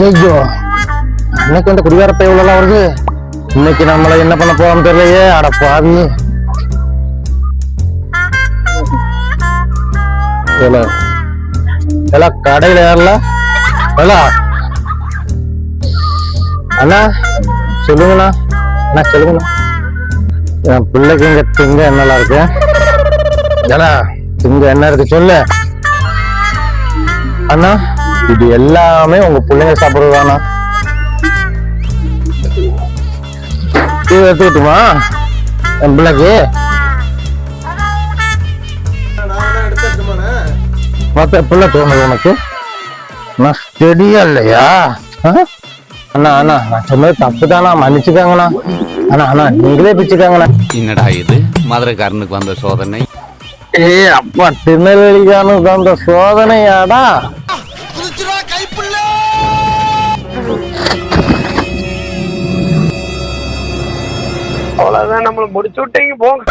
ஐயோ, அன்னைக்கு வந்து குடிகாரப்பை இவ்வளவு வருது. இன்னைக்கு நம்மள என்ன பண்ண போறோம் தெரியலையே. அட பாவி. எல்லாம் கடையில ஏறல. அண்ணா சொல்லுங்கண்ணா. அண்ணா சொல்லுங்கண்ணா. என் பிள்ளைக்கு இங்க திங்க என்னெல்லாம் இருக்கு? ஏன்னா திங்க என்ன இருக்கு சொல்லு அண்ணா. இது எல்லாமே உங்க பிள்ளைங்க சாப்பிடுறதாண்ணா. இது எடுத்துக்கிட்டுமா என் பிள்ளைக்கு? மத்த பிள்ளை தோணுது உனக்கு? நான் ஸ்டெடியா இல்லையா? அண்ணா அண்ணா நான் சொன்னது தப்புதானா, மன்னிச்சுக்காங்கண்ணா. அண்ணா அண்ணா நீங்களே பிச்சுக்காங்கண்ணா. என்னடா இது மதுரைக்காரனுக்கு வந்த சோதனை? அப்பா திருநெல்வேலிக்காரனுக்கு வந்த சோதனையாடா? அவ்வளவுதான், நம்மள முடிச்சு விட்டீங்க போங்க.